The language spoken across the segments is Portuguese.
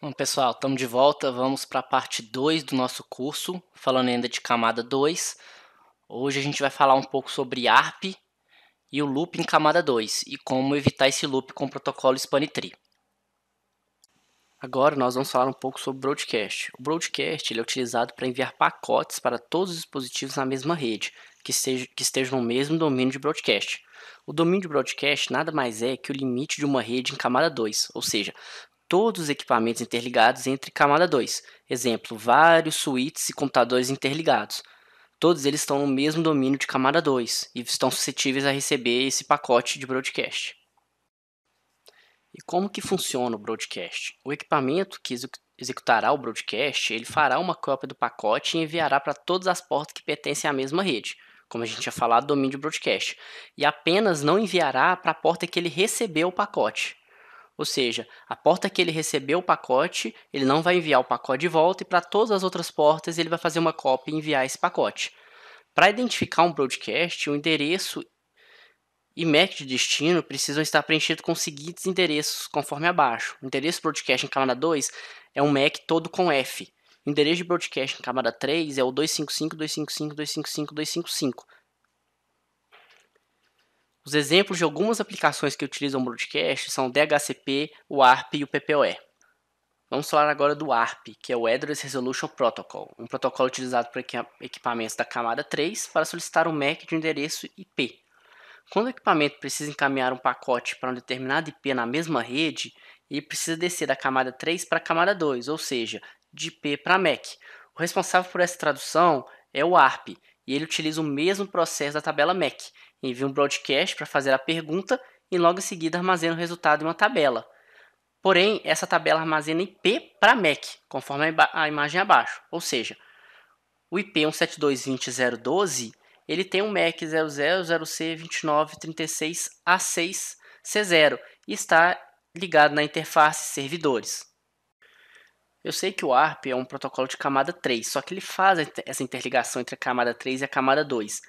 Bom, pessoal, estamos de volta. Vamos para a parte 2 do nosso curso, falando ainda de camada 2. Hoje a gente vai falar um pouco sobre ARP e o loop em camada 2 e como evitar esse loop com o protocolo Spantree. Agora nós vamos falar um pouco sobre broadcast. O broadcast ele é utilizado para enviar pacotes para todos os dispositivos na mesma rede, que estejam no mesmo domínio de broadcast. O domínio de broadcast nada mais é que o limite de uma rede em camada 2, ou seja, todos os equipamentos interligados entre camada 2. Exemplo, vários switches e computadores interligados. Todos eles estão no mesmo domínio de camada 2 e estão suscetíveis a receber esse pacote de broadcast. E como que funciona o broadcast? O equipamento que executará o broadcast, ele fará uma cópia do pacote e enviará para todas as portas que pertencem à mesma rede, como a gente tinha falado, domínio de broadcast, e apenas não enviará para a porta que ele recebeu o pacote. Ou seja, a porta que ele recebeu o pacote, ele não vai enviar o pacote de volta e para todas as outras portas ele vai fazer uma cópia e enviar esse pacote. Para identificar um broadcast, o endereço e MAC de destino precisam estar preenchidos com os seguintes endereços, conforme abaixo. O endereço broadcast em camada 2 é um MAC todo com F. O endereço de broadcast em camada 3 é o 255.255.255.255. Os exemplos de algumas aplicações que utilizam broadcast são o DHCP, o ARP e o PPoE. Vamos falar agora do ARP, que é o Address Resolution Protocol, um protocolo utilizado por equipamentos da camada 3 para solicitar um MAC de endereço IP. Quando o equipamento precisa encaminhar um pacote para um determinado IP na mesma rede, ele precisa descer da camada 3 para a camada 2, ou seja, de IP para MAC. O responsável por essa tradução é o ARP, e ele utiliza o mesmo processo da tabela MAC. Envia um broadcast para fazer a pergunta e logo em seguida armazena o resultado em uma tabela. Porém, essa tabela armazena IP para MAC, conforme a imagem abaixo. Ou seja, o IP 172.20.012 ele tem um MAC 000C2936A6C0 e está ligado na interface servidores. Eu sei que o ARP é um protocolo de camada 3, só que ele faz essa interligação entre a camada 3 e a camada 2.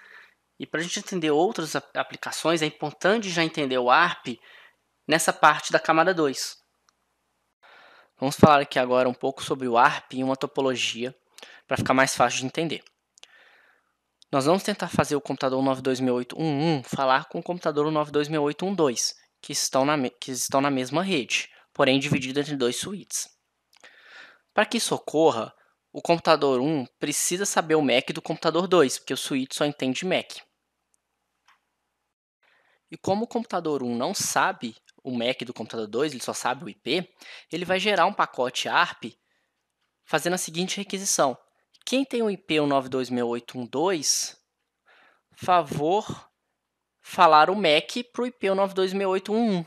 E para a gente entender outras aplicações, é importante já entender o ARP nessa parte da camada 2. Vamos falar aqui agora um pouco sobre o ARP e uma topologia para ficar mais fácil de entender. Nós vamos tentar fazer o computador 926811 falar com o computador 926812, que estão na mesma rede, porém dividido entre dois suítes. Para que isso ocorra, o computador 1 precisa saber o MAC do computador 2, porque o suíte só entende MAC. E como o computador 1 não sabe o MAC do computador 2, ele só sabe o IP, ele vai gerar um pacote ARP fazendo a seguinte requisição. Quem tem o IP 192.6812, favor falar o MAC para o IP 192.6811.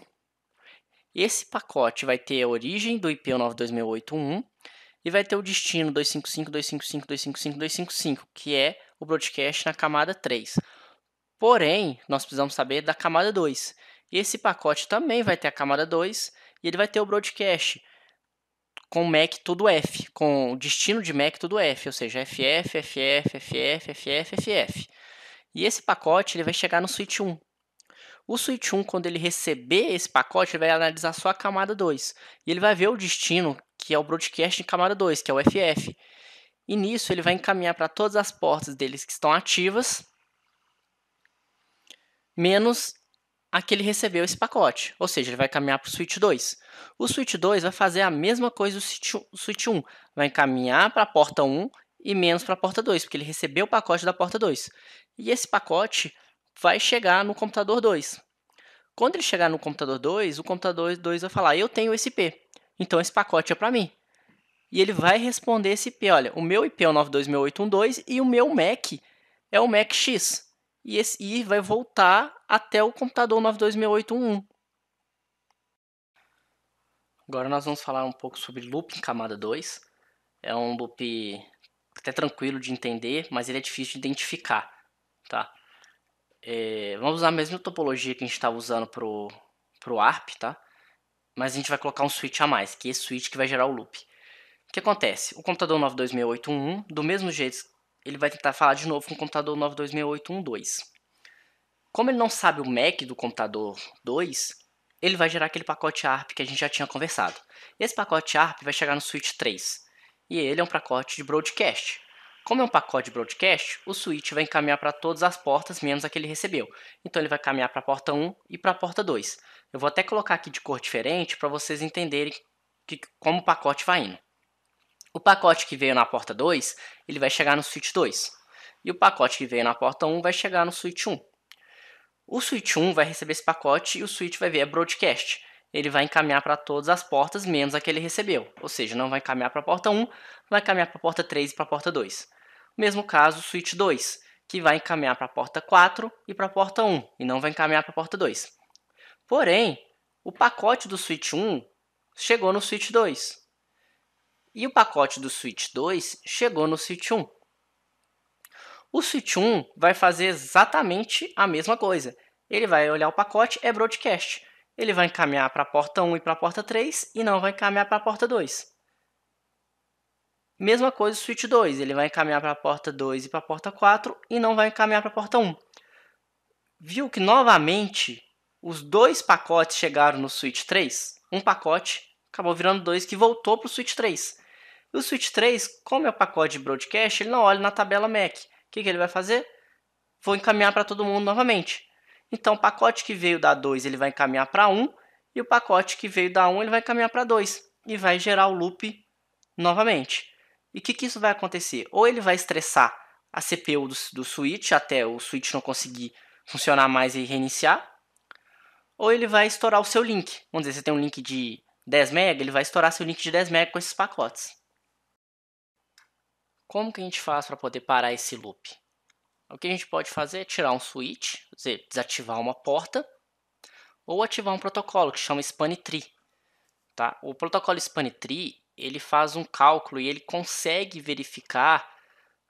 Esse pacote vai ter a origem do IP 192.6811 e vai ter o destino 255.255.255.255, que é o broadcast na camada 3. Porém, nós precisamos saber da camada 2. Esse pacote também vai ter a camada 2 e ele vai ter o broadcast com MAC tudo F, com o destino de MAC tudo F, ou seja, FF, FF, FF, FF, FF. E esse pacote ele vai chegar no switch 1. O switch 1, quando ele receber esse pacote, ele vai analisar só a camada 2. E ele vai ver o destino, que é o broadcast de camada 2, que é o FF. E nisso ele vai encaminhar para todas as portas deles que estão ativas, menos a que ele recebeu esse pacote. Ou seja, ele vai caminhar para o switch 2. O switch 2 vai fazer a mesma coisa do switch 1. Vai encaminhar para a porta 1 e menos para a porta 2, porque ele recebeu o pacote da porta 2. E esse pacote vai chegar no computador 2. Quando ele chegar no computador 2, o computador 2 vai falar, eu tenho esse IP, então esse pacote é para mim. E ele vai responder esse IP, olha, o meu IP é o 92.6812 e o meu MAC é o MAC X. E vai voltar até o computador 92.6811. Agora nós vamos falar um pouco sobre loop em camada 2. É um loop até tranquilo de entender, mas ele é difícil de identificar, tá? Vamos usar a mesma topologia que a gente estava usando para o ARP, tá? Mas a gente vai colocar um switch a mais, que é esse switch que vai gerar o loop. O que acontece? O computador 92.6811, do mesmo jeito, ele vai tentar falar de novo com o computador 92.6812. Como ele não sabe o MAC do computador 2, ele vai gerar aquele pacote ARP que a gente já tinha conversado. Esse pacote ARP vai chegar no switch 3, e ele é um pacote de broadcast. Como é um pacote de broadcast, o switch vai encaminhar para todas as portas, menos a que ele recebeu. Então ele vai caminhar para a porta 1 e para a porta 2. Eu vou até colocar aqui de cor diferente para vocês entenderem como o pacote vai indo. O pacote que veio na porta 2, ele vai chegar no switch 2. E o pacote que veio na porta 1 vai chegar no switch 1. O switch 1 vai receber esse pacote e o switch vai ver a broadcast. Ele vai encaminhar para todas as portas, menos a que ele recebeu. Ou seja, não vai encaminhar para a porta 1, vai encaminhar para a porta 3 e para a porta 2. Mesmo caso, o switch 2, que vai encaminhar para a porta 4 e para a porta 1, e não vai encaminhar para a porta 2. Porém, o pacote do switch 1 chegou no switch 2. E o pacote do switch 2 chegou no switch 1. O switch 1 vai fazer exatamente a mesma coisa. Ele vai olhar o pacote, é broadcast. Ele vai encaminhar para a porta 1 e para a porta 3 e não vai encaminhar para a porta 2. Mesma coisa o switch 2, ele vai encaminhar para a porta 2 e para a porta 4 e não vai encaminhar para a porta 1. Viu que novamente os dois pacotes chegaram no switch 3? Um pacote acabou virando 2 que voltou para o switch 3. E o switch 3, como é o pacote de broadcast, ele não olha na tabela MAC. O que ele vai fazer? Vou encaminhar para todo mundo novamente. Então, o pacote que veio da 2 ele vai encaminhar para 1 e o pacote que veio da 1 ele vai encaminhar para 2 e vai gerar o loop novamente. E o que isso vai acontecer? Ou ele vai estressar a CPU do switch até o switch não conseguir funcionar mais e reiniciar, ou ele vai estourar o seu link. Vamos dizer, você tem um link de 10 MB, ele vai estourar seu link de 10 MB com esses pacotes. Como que a gente faz para poder parar esse loop? O que a gente pode fazer é tirar um switch, quer dizer, desativar uma porta, ou ativar um protocolo que chama SpanTree. Tá? O protocolo SpanTree ele faz um cálculo e ele consegue verificar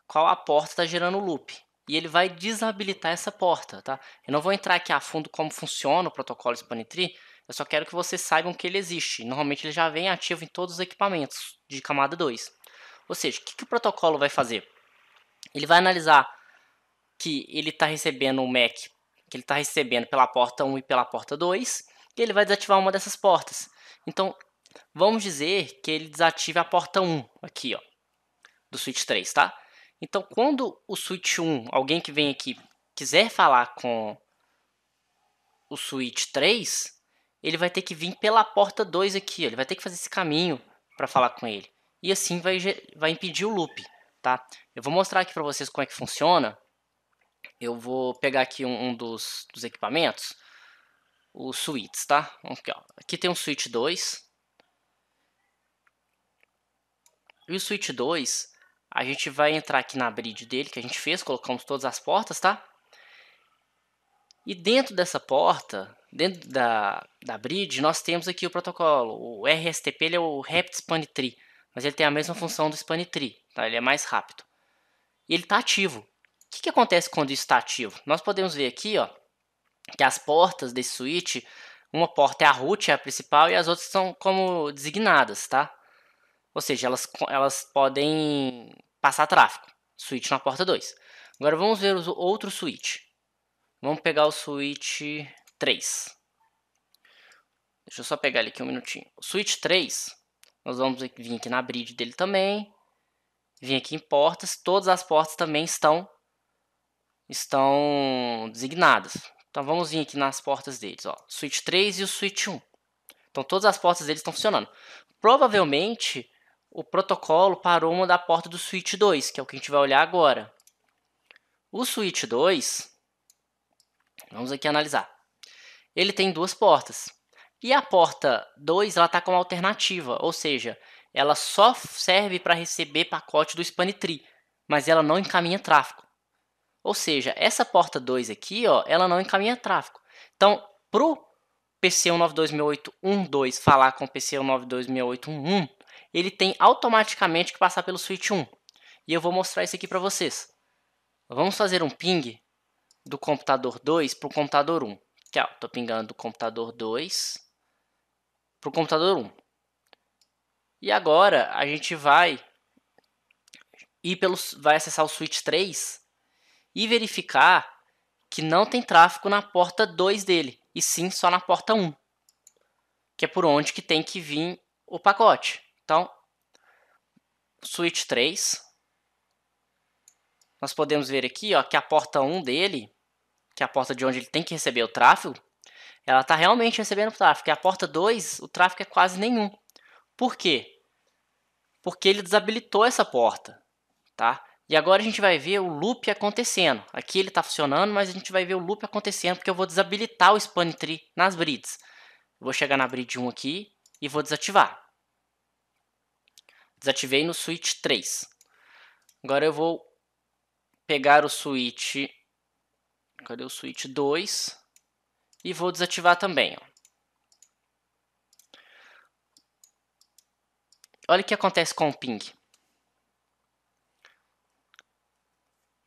qual a porta está gerando o loop. E ele vai desabilitar essa porta. Tá? Eu não vou entrar aqui a fundo como funciona o protocolo SpanTree, eu só quero que vocês saibam que ele existe. Normalmente ele já vem ativo em todos os equipamentos de camada 2. Ou seja, o que o protocolo vai fazer? Ele vai analisar que ele está recebendo um MAC, que ele está recebendo pela porta 1 e pela porta 2, e ele vai desativar uma dessas portas. Então, vamos dizer que ele desative a porta 1 aqui, ó, do switch 3, tá? Então, quando o switch 1, alguém que vem aqui, quiser falar com o switch 3, ele vai ter que vir pela porta 2 aqui, ó, ele vai ter que fazer esse caminho para falar com ele. E assim vai impedir o loop, tá? Eu vou mostrar aqui para vocês como é que funciona. Eu vou pegar aqui um dos equipamentos, os switches, tá? Aqui, ó. Aqui tem um switch 2. E o switch 2, a gente vai entrar aqui na bridge dele, que a gente fez, colocamos todas as portas, tá? E dentro dessa porta, dentro da bridge, nós temos aqui o protocolo. O RSTP ele é o Rapid Span Tree, mas ele tem a mesma função do Span Tree, tá? Ele é mais rápido. E ele está ativo. O que acontece quando isso está ativo? Nós podemos ver aqui, ó, que as portas desse switch, uma porta é a root, é a principal, e as outras são como designadas, tá? Ou seja, elas podem passar tráfego. Switch na porta 2. Agora vamos ver o outro switch. Vamos pegar o switch 3. Deixa eu só pegar ele aqui um minutinho. O switch 3, nós vamos vir aqui na bridge dele também. Vir aqui em portas. Todas as portas também estão designadas. Então vamos vir aqui nas portas deles, ó, switch 3 e o switch 1. Então todas as portas deles estão funcionando. Provavelmente o protocolo parou uma da porta do switch 2, que é o que a gente vai olhar agora. O switch 2, vamos aqui analisar. Ele tem duas portas. E a porta 2 ela está como alternativa, ou seja, ela só serve para receber pacote do SpanTree, mas ela não encaminha tráfego. Ou seja, essa porta 2 aqui, ó, ela não encaminha tráfego. Então, para o PC1926812 falar com o PC1926811, ele tem automaticamente que passar pelo switch 1. E eu vou mostrar isso aqui para vocês. Vamos fazer um ping do computador 2 para o computador 1. Aqui, ó, estou pingando do computador 2 para o computador 1. E agora a gente vai acessar o switch 3 e verificar que não tem tráfego na porta 2 dele, e sim só na porta 1. que é por onde que tem que vir o pacote. Então, switch 3, nós podemos ver aqui, ó, que a porta 1 dele, que é a porta de onde ele tem que receber o tráfego, ela está realmente recebendo o tráfego. E a porta 2, o tráfego é quase nenhum. Por quê? Porque ele desabilitou essa porta, tá? E agora a gente vai ver o loop acontecendo. Aqui ele está funcionando, mas a gente vai ver o loop acontecendo porque eu vou desabilitar o span tree nas bridges. Eu vou chegar na bridge 1 aqui e vou desativar. Desativei no switch 3. Agora eu vou pegar o switch, cadê o switch 2 e vou desativar também, ó. Olha o que acontece com o ping.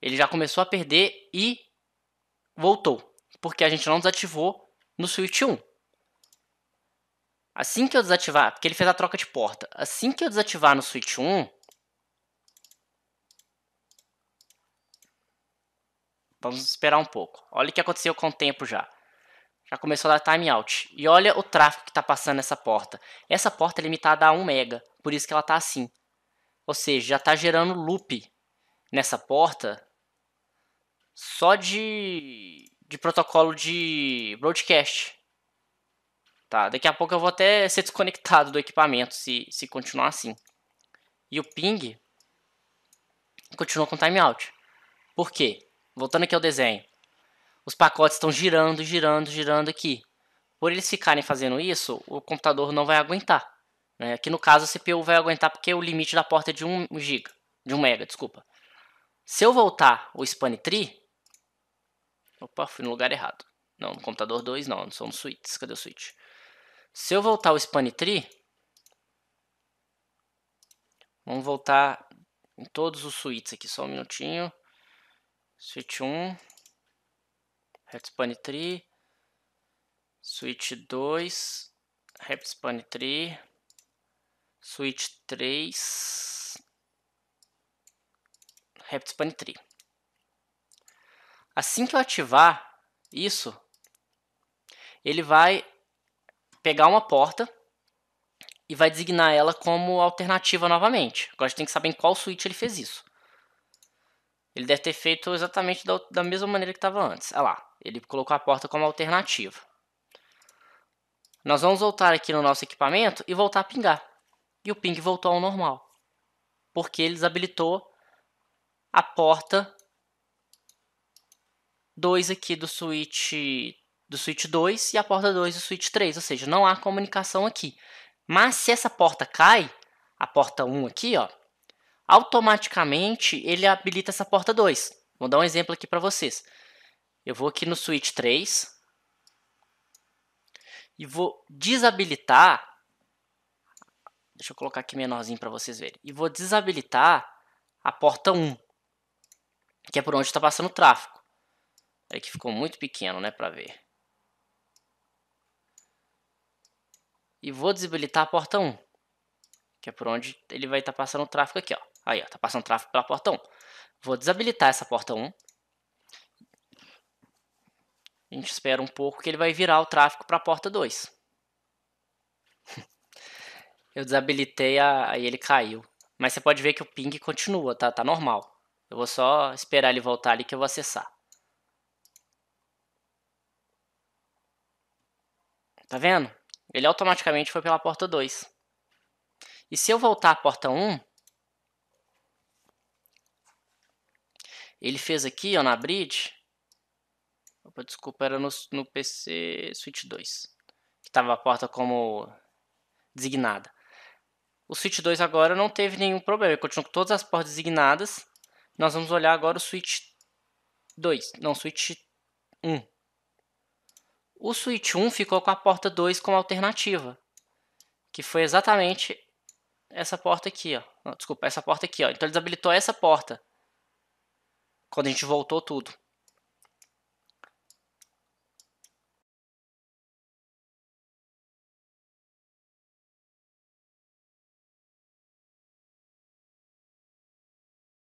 Ele já começou a perder e voltou, porque a gente não desativou no switch 1. Assim que eu desativar, porque ele fez a troca de porta, assim que eu desativar no switch 1, vamos esperar um pouco. Olha o que aconteceu com o tempo já. Já começou a dar timeout. E olha o tráfego que está passando nessa porta. Essa porta é limitada a 1 mega, por isso que ela está assim. Ou seja, já está gerando loop nessa porta só de protocolo de broadcast. Tá, daqui a pouco eu vou até ser desconectado do equipamento se continuar assim. E o ping continua com timeout. Por quê? Voltando aqui ao desenho. Os pacotes estão girando, girando, girando aqui. Por eles ficarem fazendo isso, o computador não vai aguentar. Né? Aqui no caso a CPU vai aguentar porque o limite da porta é de 1 GB, de 1 mega, desculpa. Se eu voltar o span tree, opa, fui no lugar errado. Não, no computador 2 não são nos switches. Cadê o switch? Se eu voltar o span tree, vamos voltar em todos os switches aqui, só um minutinho. Switch 1, span tree, switch 2, span tree, switch 3, span tree. Assim que eu ativar isso, ele vai pegar uma porta e vai designar ela como alternativa novamente. Agora a gente tem que saber em qual switch ele fez isso. Ele deve ter feito exatamente da mesma maneira que estava antes. Olha lá, ele colocou a porta como alternativa. Nós vamos voltar aqui no nosso equipamento e voltar a pingar. E o ping voltou ao normal. Porque ele desabilitou a porta 2 aqui do switch 2 e a porta 2 do switch 3. Ou seja, não há comunicação aqui. Mas se essa porta cai, a porta 1 aqui, ó, automaticamente ele habilita essa porta 2. Vou dar um exemplo aqui para vocês. Eu vou aqui no switch 3 e vou desabilitar. Deixa eu colocar aqui menorzinho para vocês verem. E vou desabilitar a porta 1, que é por onde está passando o tráfego. É que ficou muito pequeno, né, para ver. E vou desabilitar a porta 1, que é por onde ele vai estar passando o tráfego aqui, ó. Aí, ó, tá passando tráfego pela porta 1. Vou desabilitar essa porta 1. A gente espera um pouco que ele vai virar o tráfego para a porta 2. Eu desabilitei, aí ele caiu. Mas você pode ver que o ping continua, tá normal. Eu vou só esperar ele voltar ali que eu vou acessar. Tá vendo? Ele automaticamente foi pela porta 2. E se eu voltar à porta 1, ele fez aqui, ó, na bridge. Opa, desculpa, era no PC switch 2. Que estava a porta como designada. O switch 2 agora não teve nenhum problema. Ele continua com todas as portas designadas. Nós vamos olhar agora o switch 2. Não, switch 1. O switch 1 ficou com a porta 2 como alternativa. Que foi exatamente essa porta aqui, ó. Não, desculpa, essa porta aqui, ó. Então ele desabilitou essa porta. Quando a gente voltou tudo.